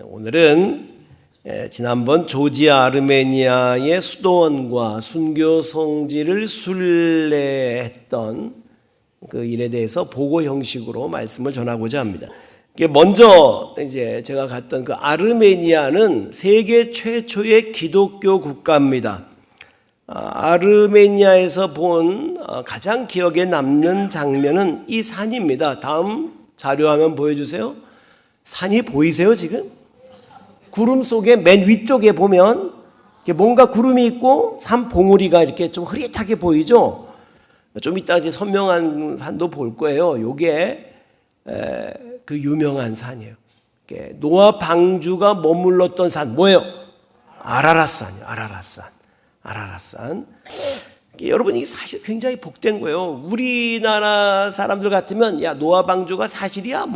오늘은 지난번 조지아 아르메니아의 수도원과 순교 성지를 순례했던 그 일에 대해서 보고 형식으로 말씀을 전하고자 합니다. 먼저 이제 제가 갔던 그 아르메니아는 세계 최초의 기독교 국가입니다. 아르메니아에서 본 가장 기억에 남는 장면은 이 산입니다. 다음 자료화면 보여주세요. 산이 보이세요 지금? 구름 속에 맨 위쪽에 보면 뭔가 구름이 있고 산 봉우리가 이렇게 좀 흐릿하게 보이죠? 좀 이따 이제 선명한 산도 볼 거예요. 요게 그 유명한 산이에요. 노아 방주가 머물렀던 산 뭐예요? 아라랏산이에요. 아라랏산. 여러분 이게 사실 굉장히 복된 거예요. 우리나라 사람들 같으면 야 노아 방주가 사실이야?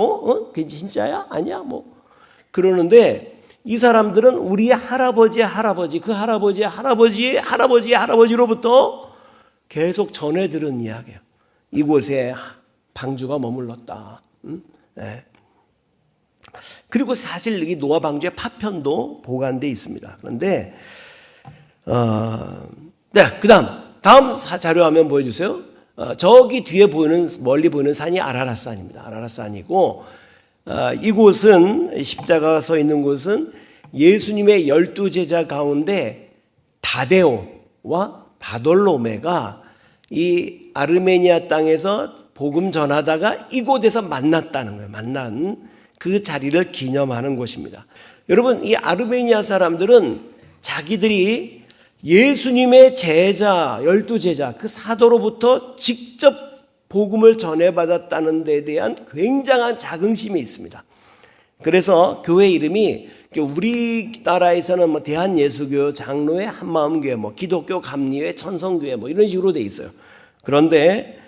그게 진짜야? 아니야? 그러는데 이 사람들은 우리의 할아버지의 할아버지, 그 할아버지의 할아버지의 할아버지의 할아버지로부터 계속 전해 들은 이야기예요. 이곳에 방주가 머물렀다. 네. 그리고 사실 이 노아 방주의 파편도 보관되어 있습니다. 그런데 다음 자료화면 보여주세요. 저기 뒤에 멀리 보이는 산이 아라랏산입니다. 아라랏산이고 이곳은 십자가가 서 있는 곳은 예수님의 12제자 가운데 다데오와 바돌로메가 이 아르메니아 땅에서 복음 전하다가 이곳에서 만났다는 거예요. 만난 그 자리를 기념하는 곳입니다. 여러분 이 아르메니아 사람들은 자기들이 예수님의 제자 12제자 그 사도로부터 직접 복음을 전해받았다는 데에 대한 굉장한 자긍심이 있습니다. 그래서 교회 이름이 우리나라에서는 대한예수교 장로회 한마음교회 기독교 감리회 천성교회 이런 식으로 돼 있어요. 그런데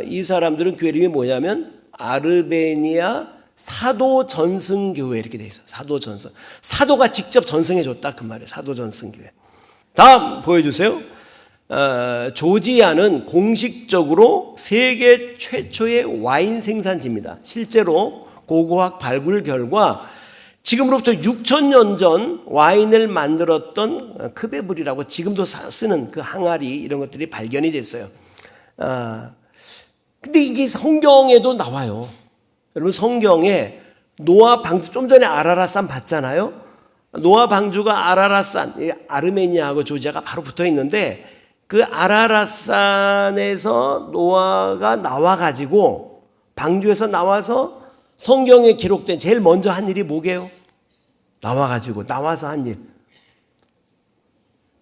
이 사람들은 교회 이름이 뭐냐면 아르메니아 사도전승교회 이렇게 돼 있어요. 사도전승. 사도가 직접 전승해 줬다 그 말이에요. 사도전승교회. 다음 보여주세요. 조지아는 공식적으로 세계 최초의 와인 생산지입니다. 실제로 고고학 발굴 결과 지금으로부터 6,000년 전 와인을 만들었던 크베불이라고 지금도 쓰는 그 항아리 이런 것들이 발견이 됐어요. 근데 이게 성경에도 나와요. 여러분 성경에 노아 방주 좀 전에 아라랏산 봤잖아요. 노아 방주가 아라랏산, 아르메니아하고 조지아가 바로 붙어 있는데 그 아라랏산에서 노아가 나와가지고 방주에서 나와서 성경에 기록된 제일 먼저 한 일이 뭐게요? 나와서 한 일.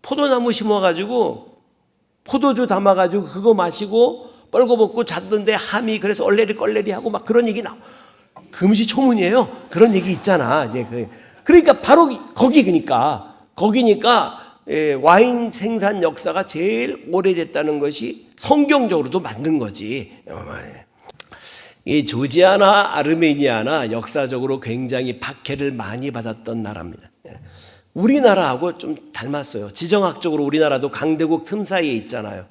포도나무 심어가지고 포도주 담아가지고 그거 마시고 뻘거벗고 잤는데 함이 그래서 얼레리 껄레리 하고 막 그런 얘기 나와. 금시초문이에요. 그런 얘기 있잖아. 그러니까 바로 거기니까 와인 생산 역사가 제일 오래됐다는 것이 성경적으로도 맞는 거지. 이 조지아나 아르메니아나 역사적으로 굉장히 박해를 많이 받았던 나라입니다. 우리나라하고 좀 닮았어요. 지정학적으로 우리나라도 강대국 틈 사이에 있잖아요.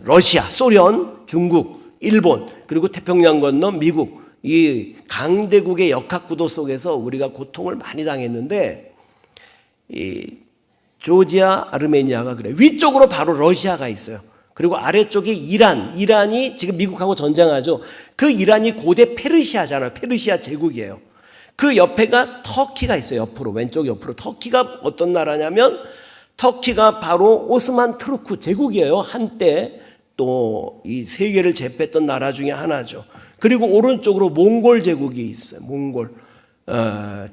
러시아, 소련, 중국, 일본 그리고 태평양 건너 미국 이 강대국의 역학구도 속에서 우리가 고통을 많이 당했는데 이 조지아, 아르메니아가 그래. 위쪽으로 바로 러시아가 있어요. 그리고 아래쪽에 이란이 지금 미국하고 전쟁하죠. 그 이란이 고대 페르시아잖아요. 페르시아 제국이에요. 그 옆에가 터키가 있어요. 왼쪽 옆으로. 터키가 어떤 나라냐면 터키가 바로 오스만 투르크 제국이에요. 한때 또 이 세계를 제패했던 나라 중에 하나죠. 그리고 오른쪽으로 몽골 제국이 있어요.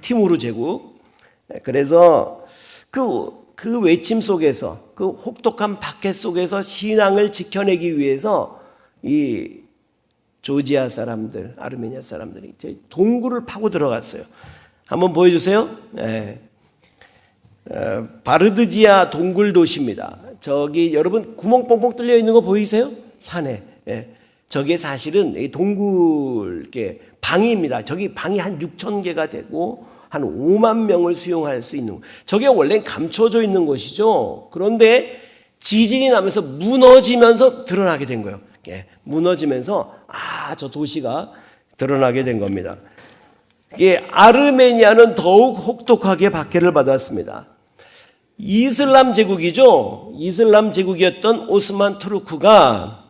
티무르 제국. 그래서 그 외침 속에서 그 혹독한 박해 속에서 신앙을 지켜내기 위해서 이 조지아 사람들, 아르메니아 사람들이 동굴을 파고 들어갔어요. 한번 보여주세요. 바르드지아 동굴 도시입니다. 저기 여러분 구멍 뻥뻥 뚫려 있는 거 보이세요? 산에. 저게 사실은 동굴 방입니다. 저기 방이 한 6,000개가 되고 한 5만 명을 수용할 수 있는 저게 원래 감춰져 있는 것이죠. 그런데 지진이 나면서 무너지면서 드러나게 된 거예요. 무너지면서 저 도시가 드러나게 된 겁니다. 아르메니아는 더욱 혹독하게 박해를 받았습니다. 이슬람 제국이죠. 이슬람 제국이었던 오스만 투르크가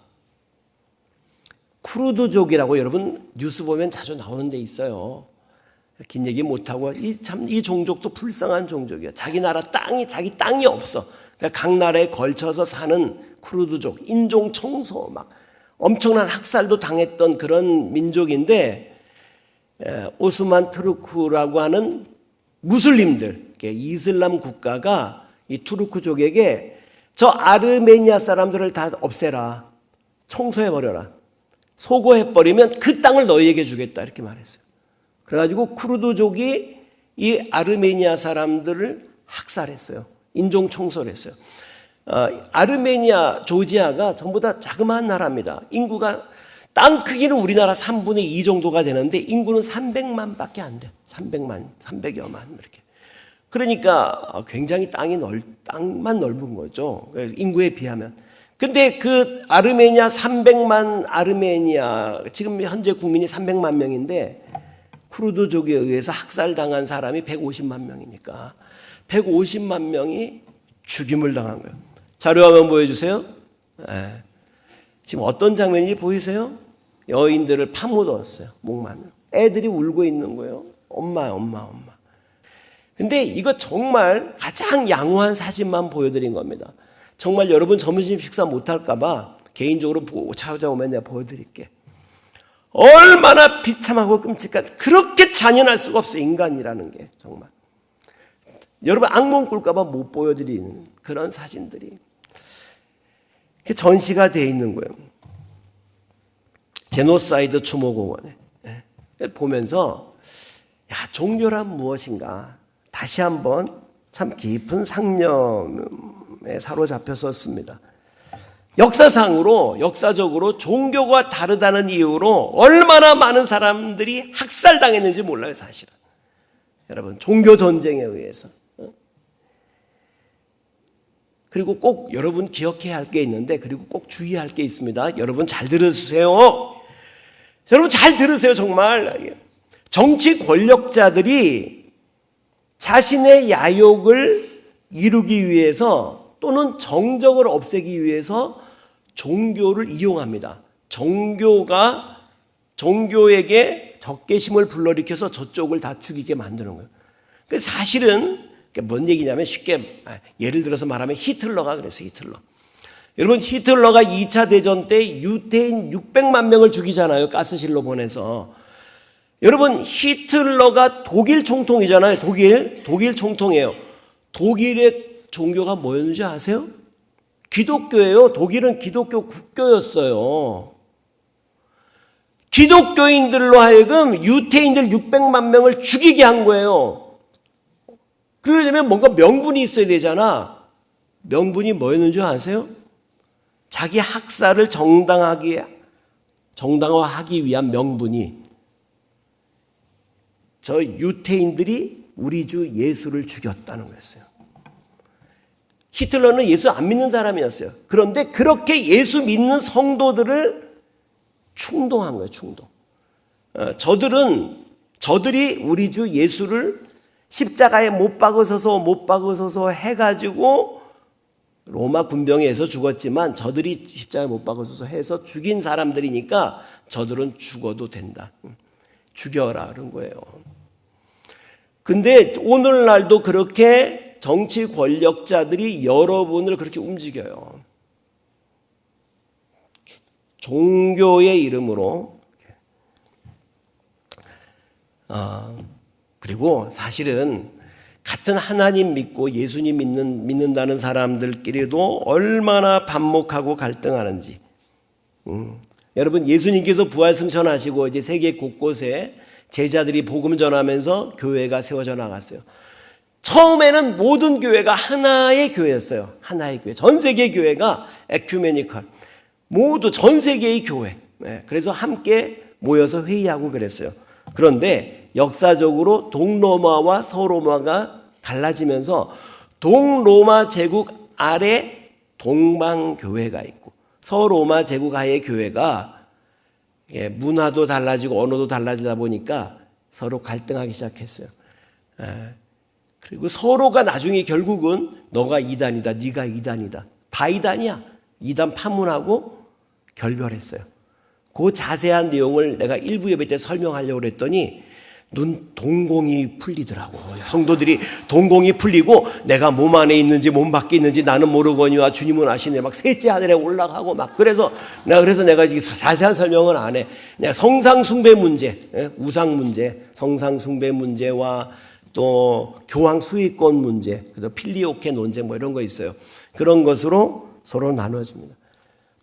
쿠르드족이라고 여러분 뉴스 보면 자주 나오는 데 있어요. 긴 얘기 못하고 이 종족도 불쌍한 종족이에요. 자기 땅이 없어. 그러니까 각 나라에 걸쳐서 사는 쿠르드족, 인종 청소 막 엄청난 학살도 당했던 그런 민족인데 오스만 투르크라고 하는 무슬림들, 이슬람 국가가 이 투르크족에게 저 아르메니아 사람들을 다 없애라, 청소해버려라, 소거해버리면 그 땅을 너희에게 주겠다 이렇게 말했어요. 그래가지고 쿠르드족이 이 아르메니아 사람들을 학살했어요. 인종 청소를 했어요. 아르메니아, 조지아가 전부 다 자그마한 나라입니다. 인구가 땅 크기는 우리나라 3분의 2 정도가 되는데 인구는 300만 밖에 안 돼. 300여만 이렇게. 그러니까 굉장히 땅만 넓은 거죠. 인구에 비하면. 근데 그 아르메니아 300만 아르메니아, 지금 현재 국민이 300만 명인데 쿠르드족에 의해서 학살당한 사람이 150만 명이니까 150만 명이 죽임을 당한 거예요. 자료화면 보여주세요. 지금 어떤 장면인지 보이세요? 여인들을 파묻었어요. 목마늘. 애들이 울고 있는 거예요. 엄마. 근데 이거 정말 가장 양호한 사진만 보여드린 겁니다. 정말 여러분 점심 식사 못할까 봐 개인적으로 찾아오면 내가 보여드릴게. 얼마나 비참하고 끔찍한, 그렇게 잔인할 수가 없어요. 인간이라는 게 정말. 여러분 악몽 꿀까 봐 못 보여드리는 그런 사진들이 전시가 되어 있는 거예요. 제노사이드 추모공원에. 보면서 종교란 무엇인가 다시 한번 참 깊은 상념에 사로잡혔었습니다. 역사적으로 종교가 다르다는 이유로 얼마나 많은 사람들이 학살당했는지 몰라요, 사실은. 여러분, 종교 전쟁에 의해서. 그리고 꼭 여러분 기억해야 할 게 있는데, 그리고 꼭 주의할 게 있습니다. 여러분 잘 들으세요. 여러분 잘 들으세요, 정말. 정치 권력자들이 자신의 야욕을 이루기 위해서 또는 정적을 없애기 위해서 종교를 이용합니다. 종교에게 적개심을 불러일으켜서 저쪽을 다 죽이게 만드는 거예요. 사실은 뭔 얘기냐면 쉽게 예를 들어서 말하면 히틀러가 그랬어요. 여러분 히틀러가 2차 대전 때 유태인 600만 명을 죽이잖아요. 가스실로 보내서. 여러분 히틀러가 독일 총통이잖아요. 독일 총통이에요. 독일의 종교가 뭐였는지 아세요? 기독교예요. 독일은 기독교 국교였어요. 기독교인들로 하여금 유태인들 600만 명을 죽이게 한 거예요. 그러려면 뭔가 명분이 있어야 되잖아. 명분이 뭐였는지 아세요? 자기 학살을 정당화하기 위한 명분이 저 유태인들이 우리 주 예수를 죽였다는 거였어요. 히틀러는 예수 안 믿는 사람이었어요. 그런데 그렇게 예수 믿는 성도들을 충동한 거예요. 충동. 저들이 우리 주 예수를 십자가에 못 박으셔서 해가지고 로마 군병에 의해서 죽었지만 저들이 십자가에 못 박으셔서 해서 죽인 사람들이니까 저들은 죽어도 된다. 죽여라 그런 거예요. 근데 오늘날도 그렇게 정치 권력자들이 여러분을 그렇게 움직여요. 종교의 이름으로. 그리고 사실은 같은 하나님 믿고 예수님 믿는다는 사람들끼리도 얼마나 반목하고 갈등하는지. 여러분 예수님께서 부활승천하시고 이제 세계 곳곳에 제자들이 복음 전하면서 교회가 세워져 나갔어요. 처음에는 모든 교회가 하나의 교회였어요. 하나의 교회. 전 세계 교회가 에큐메니컬. 모두 전 세계의 교회. 그래서 함께 모여서 회의하고 그랬어요. 그런데 역사적으로 동로마와 서로마가 갈라지면서 동로마 제국 아래 동방교회가 있고 서로마 제국 하에 교회가 문화도 달라지고 언어도 달라지다 보니까 서로 갈등하기 시작했어요. 그리고 서로가 나중에 결국은 너가 이단이다, 네가 이단이다. 다 이단이야. 이단 파문하고 결별했어요. 그 자세한 내용을 내가 일부 예배 때 설명하려고 했더니 동공이 풀리더라고. 성도들이 동공이 풀리고 내가 몸 안에 있는지 몸 밖에 있는지 나는 모르거니와 주님은 아시네. 막 셋째 하늘에 올라가고 막 그래서 내가 자세한 설명은 안 해. 그냥 성상숭배 문제, 우상 문제, 성상숭배 문제와 또 교황 수익권 문제, 그리고 필리오케 논쟁 뭐 이런 거 있어요. 그런 것으로 서로 나눠집니다.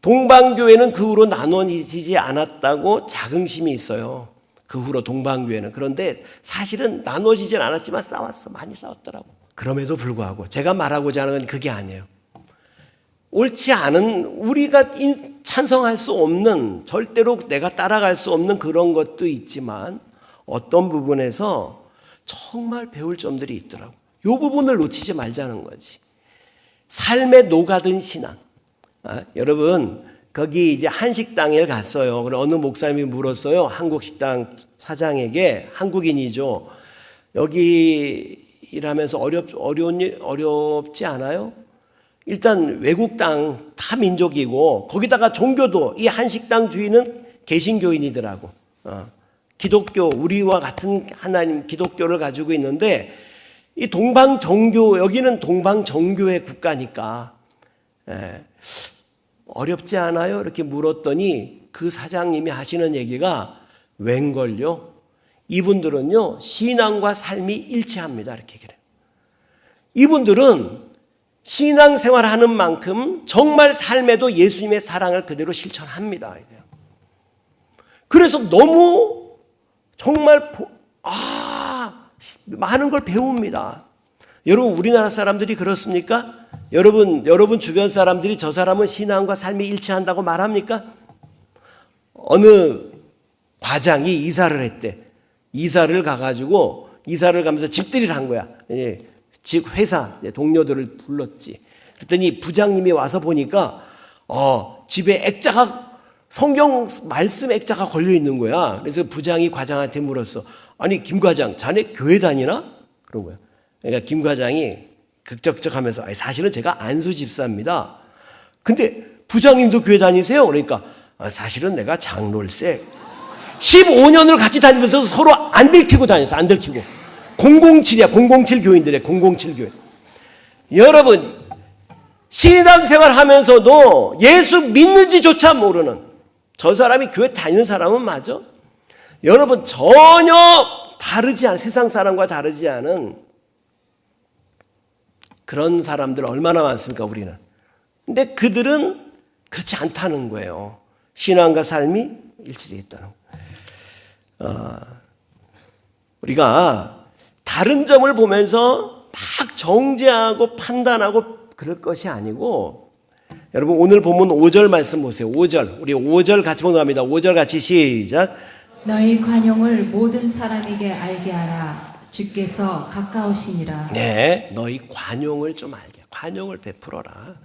동방교회는 그 후로 나눠지지 않았다고 자긍심이 있어요. 그 후로 동방교회는. 그런데 사실은 나눠지진 않았지만 싸웠어. 많이 싸웠더라고. 그럼에도 불구하고 제가 말하고자 하는 건 그게 아니에요. 옳지 않은, 우리가 찬성할 수 없는, 절대로 내가 따라갈 수 없는 그런 것도 있지만 어떤 부분에서 정말 배울 점들이 있더라고. 이 부분을 놓치지 말자는 거지. 삶에 녹아든 신앙. 여러분, 거기 이제 한식당에 갔어요. 그래 어느 목사님이 물었어요. 한국 식당 사장에게, 한국인이죠. 여기 일하면서 어렵지 않아요? 일단 외국 땅 다 민족이고 거기다가 종교도 이 한식당 주인은 개신교인이더라고. 기독교, 우리와 같은 하나님 기독교를 가지고 있는데 이 동방정교, 여기는 동방정교의 국가니까 어렵지 않아요? 이렇게 물었더니 그 사장님이 하시는 얘기가 웬걸요? 이분들은요 신앙과 삶이 일치합니다. 이렇게 얘기해요. 이분들은 신앙생활하는 만큼 정말 삶에도 예수님의 사랑을 그대로 실천합니다. 그래서 너무 정말 많은 걸 배웁니다. 여러분, 우리나라 사람들이 그렇습니까? 여러분 주변 사람들이 저 사람은 신앙과 삶이 일치한다고 말합니까? 어느 과장이 이사를 했대. 이사를 가면서 집들이를 한 거야. 즉 회사 동료들을 불렀지. 그랬더니 부장님이 와서 보니까 집에 액자가, 성경 말씀 액자가 걸려 있는 거야. 그래서 부장이 과장한테 물었어. 아니 김 과장, 자네 교회 다니나? 그런 거야. 그러니까 김 과장이 극적극적하면서 사실은 제가 안수 집사입니다. 근데 부장님도 교회 다니세요? 그러니까 사실은 내가 장로일세. 15년을 같이 다니면서 서로 안 들키고 다녔어. 안 들키고. 007이야. 007 교인들이야. 007 교인. 여러분, 신앙생활 하면서도 예수 믿는지조차 모르는, 저 사람이 교회 다니는 사람은 맞아? 여러분, 전혀 세상 사람과 다르지 않은 그런 사람들 얼마나 많습니까, 우리는. 근데 그들은 그렇지 않다는 거예요. 신앙과 삶이 일치되어 있다는 거예요. 우리가 다른 점을 보면서 막 정죄하고 판단하고 그럴 것이 아니고, 여러분 오늘 본문 5절 말씀 보세요. 5절. 우리 5절 같이 봉독합니다. 5절 같이 시작. 너희 관용을 모든 사람에게 알게 하라. 주께서 가까우시니라. 네, 너희 관용을 좀 알게. 관용을 베풀어라.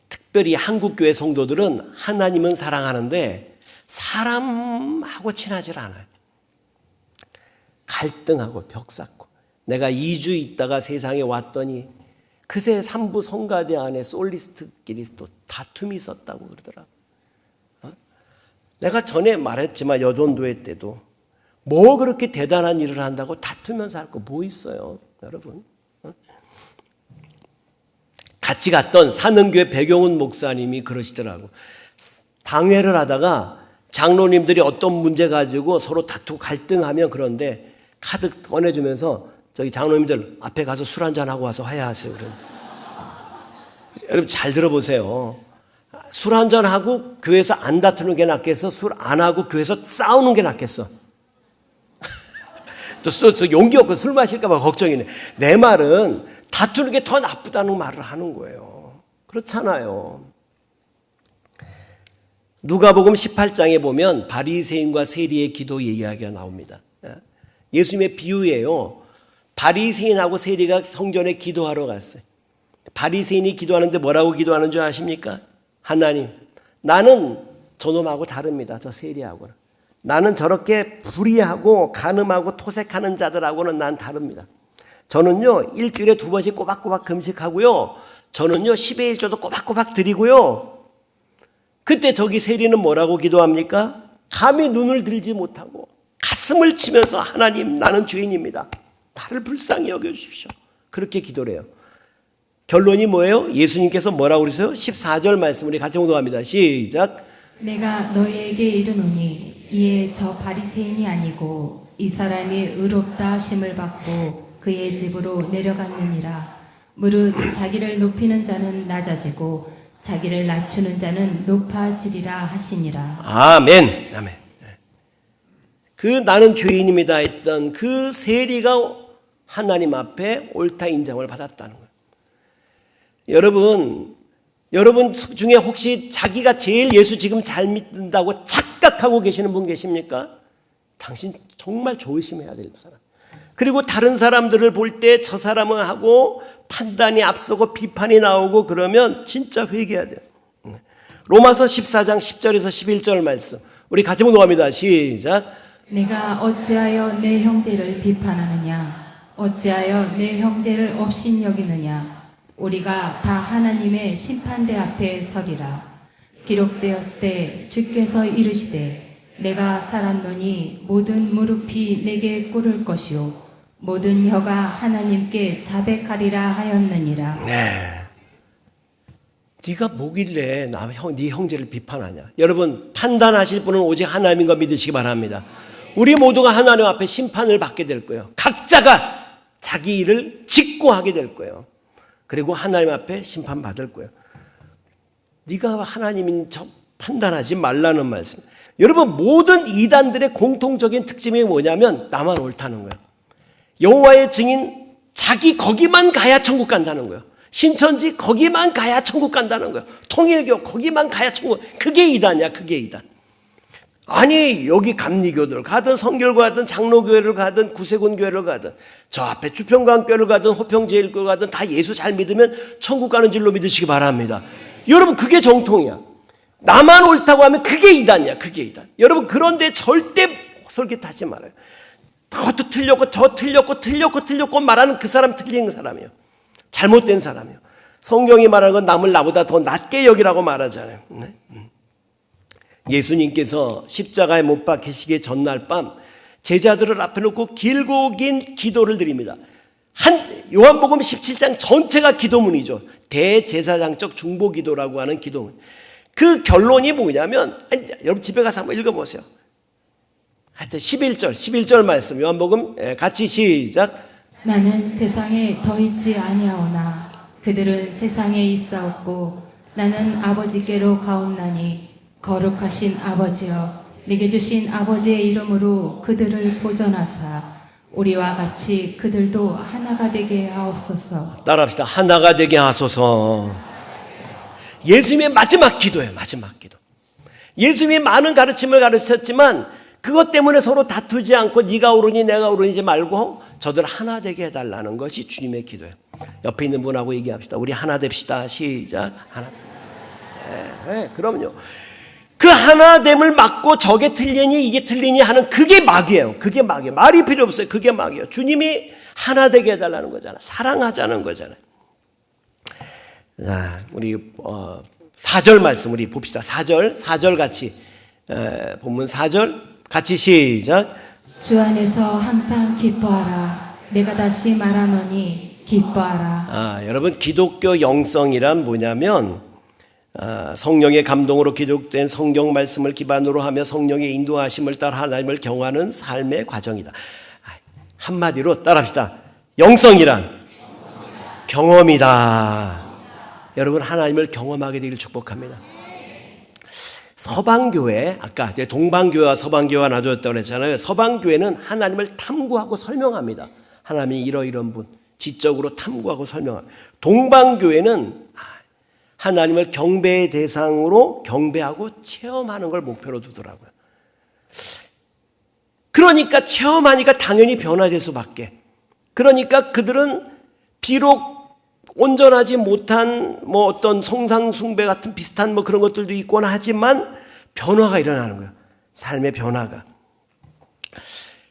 특별히 한국교회 성도들은 하나님은 사랑하는데 사람하고 친하질 않아요. 갈등하고 벽 쌓고. 내가 2주 있다가 세상에 왔더니 그새 삼부 성가대 안에 솔리스트끼리 또 다툼이 있었다고 그러더라고요. 내가 전에 말했지만 여전도회 때도 뭐 그렇게 대단한 일을 한다고 다투면서 할 거 뭐 있어요, 여러분? 같이 갔던 사능교회 백용훈 목사님이 그러시더라고. 당회를 하다가 장로님들이 어떤 문제 가지고 서로 다투고 갈등하면, 그런데 카드 꺼내주면서 저기 장로님들 앞에 가서 술 한잔하고 와서 화해하세요. 여러분 잘 들어보세요. 술 한잔하고 교회에서 안 다투는 게 낫겠어? 술 안 하고 교회에서 싸우는 게 낫겠어? 또 용기 없고 술 마실까 봐 걱정이네. 내 말은 다투는 게 더 나쁘다는 말을 하는 거예요. 그렇잖아요. 누가복음 18장에 보면 바리새인과 세리의 기도 이야기가 나옵니다. 예수님의 비유예요. 바리새인하고 세리가 성전에 기도하러 갔어요. 바리새인이 기도하는데 뭐라고 기도하는 줄 아십니까? 하나님, 나는 저놈하고 다릅니다. 저 세리하고는. 나는 저렇게 불의하고 간음하고 토색하는 자들하고는 난 다릅니다. 저는요, 일주일에 2번씩 꼬박꼬박 금식하고요, 저는요, 10의 1조도 꼬박꼬박 드리고요, 그때 저기 세리는 뭐라고 기도합니까? 감히 눈을 들지 못하고 가슴을 치면서 하나님, 나는 죄인입니다. 나를 불쌍히 여겨주십시오. 그렇게 기도를 해요. 결론이 뭐예요? 예수님께서 뭐라고 그러세요? 14절 말씀 우리 같이 공독합니다. 시작. 내가 너희에게 이르노니 이에 저 바리새인이 아니고 이 사람이 의롭다 하심을 받고 그의 집으로 내려갔느니라. 무릇 자기를 높이는 자는 낮아지고 자기를 낮추는 자는 높아지리라 하시니라. 아멘. 아멘. 그 나는 죄인입니다 했던 그 세리가 하나님 앞에 옳다 인정을 받았다는 거예요. 여러분 중에 혹시 자기가 제일 예수 지금 잘 믿는다고 착각하고 계시는 분 계십니까? 당신 정말 조심해야 될 사람. 그리고 다른 사람들을 볼 때 저 사람은 하고 판단이 앞서고 비판이 나오고 그러면 진짜 회개해야 돼요. 로마서 14장 10절에서 11절 말씀 우리 같이 봉독합니다. 시작. 내가 어찌하여 내 형제를 비판하느냐? 어찌하여 내 형제를 업신여기느냐? 우리가 다 하나님의 심판대 앞에 서리라. 기록되었을 때 주께서 이르시되 내가 살았노니 모든 무릎이 내게 꿇을 것이요 모든 혀가 하나님께 자백하리라 하였느니라. 네. 네가 뭐길래 네 형제를 비판하냐? 여러분 판단하실 분은 오직 하나님인 거 믿으시기 바랍니다. 우리 모두가 하나님 앞에 심판을 받게 될 거예요. 각자가 자기 일을 짓고 하게 될 거예요. 그리고 하나님 앞에 심판받을 거예요. 네가 하나님인 척 판단하지 말라는 말씀. 여러분 모든 이단들의 공통적인 특징이 뭐냐면 나만 옳다는 거예요. 여호와의 증인 자기 거기만 가야 천국 간다는 거예요. 신천지 거기만 가야 천국 간다는 거예요. 통일교 거기만 가야 천국. 그게 이단이야. 그게 이단. 아니 여기 감리교들 가든 성결교 가든 장로교회를 가든 구세군교회를 가든 저 앞에 주평강교회를 가든 호평제일교회 가든 다 예수 잘 믿으면 천국 가는 줄로 믿으시기 바랍니다. 여러분 그게 정통이야. 나만 옳다고 하면 그게 이단이야. 그게 이단. 여러분 그런데 절대 솔깃하지 말아요. 그것도 틀렸고 저 틀렸고 말하는 그 사람 틀린 사람이에요. 잘못된 사람이에요. 성경이 말하는 건 남을 나보다 더 낮게 여기라고 말하잖아요. 네? 예수님께서 십자가에 못 박히시기 전날 밤 제자들을 앞에 놓고 길고 긴 기도를 드립니다. 요한복음 17장 전체가 기도문이죠. 대제사장적 중보기도라고 하는 기도문. 그 결론이 뭐냐면 여러분 집에 가서 한번 읽어보세요. 하여튼 11절 말씀 요한복음 같이 시작. 나는 세상에 더 있지 아니하오나 그들은 세상에 있사옵고 나는 아버지께로 가옵나니 거룩하신 아버지여 내게 주신 아버지의 이름으로 그들을 보존하사 우리와 같이 그들도 하나가 되게 하옵소서. 따라합시다. 하나가 되게 하소서. 예수님의 마지막 기도예요. 마지막 기도. 예수님이 많은 가르침을 가르쳤지만 그것 때문에 서로 다투지 않고 네가 옳으니 내가 옳으니 말고 저들 하나 되게 해달라는 것이 주님의 기도예요. 옆에 있는 분하고 얘기합시다. 우리 하나 됩시다. 시작. 하나. 네, 그럼요. 그 하나됨을 막고 저게 틀리니 이게 틀리니 하는 그게 마귀예요. 그게 마귀예요. 말이 필요 없어요. 그게 마귀예요. 주님이 하나 되게 해달라는 거잖아. 사랑하자는 거잖아요. 자, 우리 4절 말씀 우리 봅시다. 4절 같이 본문 4절 같이 시작. 주 안에서 항상 기뻐하라. 내가 다시 말하노니 기뻐하라. 여러분 기독교 영성이란 뭐냐면 성령의 감동으로 기록된 성경 말씀을 기반으로 하며 성령의 인도하심을 따라 하나님을 경험하는 삶의 과정이다. 한마디로 따라합시다. 영성이란 경험이다. 여러분 하나님을 경험하게 되기를 축복합니다. 서방교회, 아까 동방교회와 서방교회가 나누었다고 그랬잖아요. 서방교회는 하나님을 탐구하고 설명합니다. 하나님이 이러이런 분, 지적으로 탐구하고 설명합니다. 동방교회는 하나님을 경배의 대상으로 경배하고 체험하는 걸 목표로 두더라고요. 그러니까 체험하니까 당연히 변화될 수밖에. 그러니까 그들은 비록 온전하지 못한 어떤 성상 숭배 같은 비슷한 그런 것들도 있거나 하지만 변화가 일어나는 거예요. 삶의 변화가.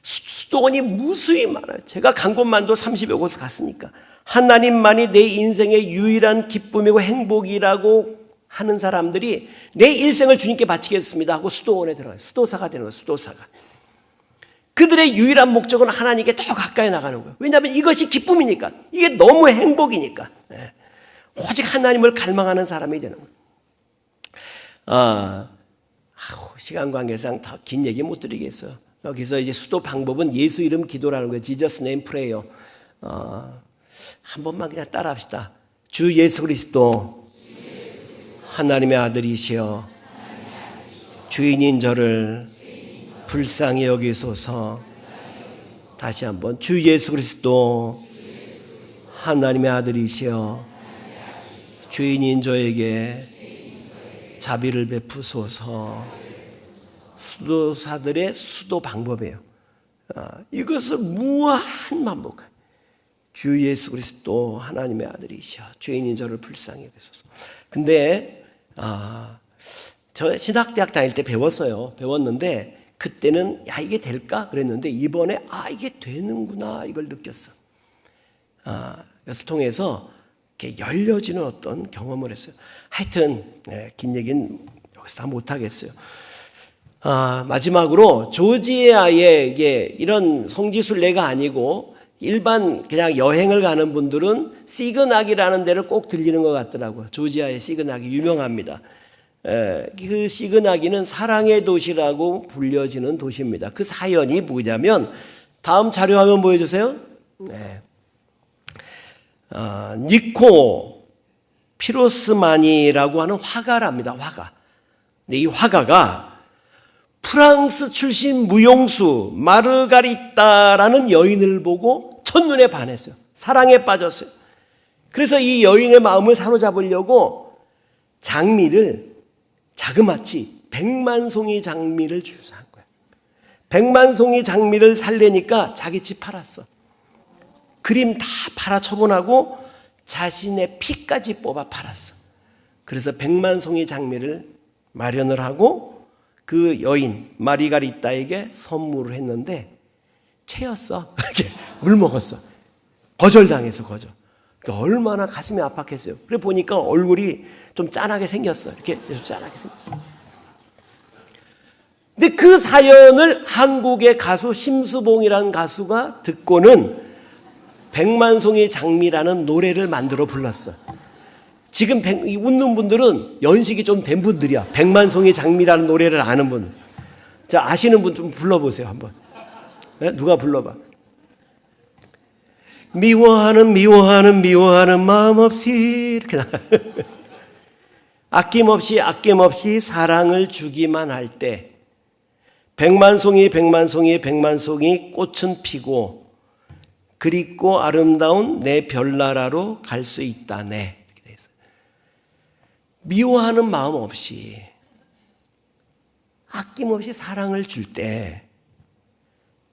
수도원이 무수히 많아요. 제가 간 곳만도 30여 곳 갔으니까. 하나님만이 내 인생의 유일한 기쁨이고 행복이라고 하는 사람들이 내 일생을 주님께 바치겠습니다 하고 수도원에 들어가요. 수도사가 되는 거예요. 수도사가. 그들의 유일한 목적은 하나님께 더 가까이 나가는 거예요. 왜냐하면 이것이 기쁨이니까. 이게 너무 행복이니까. 오직 하나님을 갈망하는 사람이 되는 거예요. 시간 관계상 더 긴 얘기 못 드리겠어요. 여기서 이제 수도 방법은 예수 이름 기도라는 거예요. Jesus name prayer. 한 번만 그냥 따라 합시다. 주 예수 그리스도 하나님의 아들이시여 죄인인 저를 불쌍히 여기소서. 다시 한번 주 예수 그리스도 하나님의 아들이시여 죄인인 저에게 자비를 베푸소서. 수도사들의 수도 방법이에요. 이것을 무한 반복해요. 주 예수 그리스도 하나님의 아들이시여 죄인인 저를 불쌍히 여기소서. 근데 저 신학대학 다닐 때 배웠는데 그때는 야 이게 될까 그랬는데 이번에 이게 되는구나 이걸 느꼈어. 이것을 통해서 이렇게 열려지는 어떤 경험을 했어요. 하여튼 긴 얘기는 여기서 다 못하겠어요. 마지막으로 조지아의 이게 이런 성지순례가 아니고 일반 그냥 여행을 가는 분들은 시그나기라는 데를 꼭 들리는 것 같더라고요. 조지아의 시그나기 유명합니다. 그 시그나기는 사랑의 도시라고 불려지는 도시입니다. 그 사연이 뭐냐면 다음 자료 화면 보여주세요. 니코 피로스마니라고 하는 화가랍니다. 화가. 근데 이 화가가 프랑스 출신 무용수 마르가리따라는 여인을 보고 첫눈에 반했어요. 사랑에 빠졌어요. 그래서 이 여인의 마음을 사로잡으려고 장미를 자그마치 100만 송이 장미를 주사한 거야. 100만 송이 장미를 살려니까 자기 집 팔았어. 그림 다 팔아 처분하고 자신의 피까지 뽑아 팔았어. 그래서 100만 송이 장미를 마련을 하고 그 여인 마리가리따에게 선물을 했는데 채였어. 물 먹었어. 거절당해서 거절. 그러니까 얼마나 가슴이 아팠겠어요. 그래 보니까 얼굴이 좀 짠하게 생겼어. 이렇게 좀 짠하게 생겼어. 근데 그 사연을 한국의 가수 심수봉이라는 가수가 듣고는 백만송이 장미라는 노래를 만들어 불렀어. 지금 웃는 분들은 연식이 좀 된 분들이야. 백만송이 장미라는 노래를 아는 분. 자, 아시는 분 좀 불러보세요, 한번. 네? 누가 불러봐. 미워하는 마음 없이 이렇게 아낌없이 사랑을 주기만 할 때 백만송이 꽃은 피고 그립고 아름다운 내 별나라로 갈 수 있다네. 미워하는 마음 없이 아낌없이 사랑을 줄 때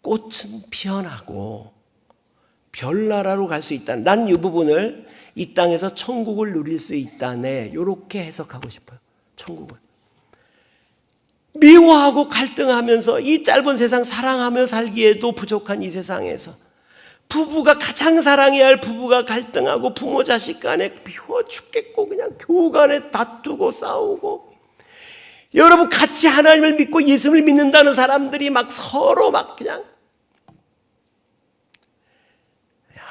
꽃은 피어나고 별나라로 갈 수 있다. 난 이 부분을 이 땅에서 천국을 누릴 수 있다네. 이렇게 해석하고 싶어요. 천국을. 미워하고 갈등하면서 이 짧은 세상 사랑하며 살기에도 부족한 이 세상에서 부부가 가장 사랑해야 할 부부가 갈등하고 부모 자식 간에 미워 죽겠고 그냥 교우 간에 다투고 싸우고 여러분 같이 하나님을 믿고 예수를 믿는다는 사람들이 막 서로 막 그냥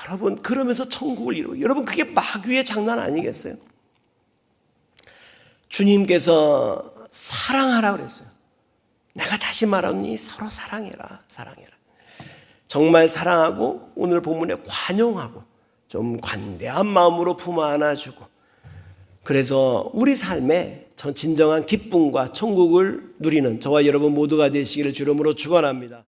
여러분 그러면서 천국을 이루고 여러분 그게 마귀의 장난 아니겠어요? 주님께서 사랑하라 그랬어요. 내가 다시 말하니 서로 사랑해라. 정말 사랑하고 오늘 본문에 관용하고 좀 관대한 마음으로 품어 안아주고 그래서 우리 삶에 진정한 기쁨과 천국을 누리는 저와 여러분 모두가 되시기를 주름으로 축원합니다.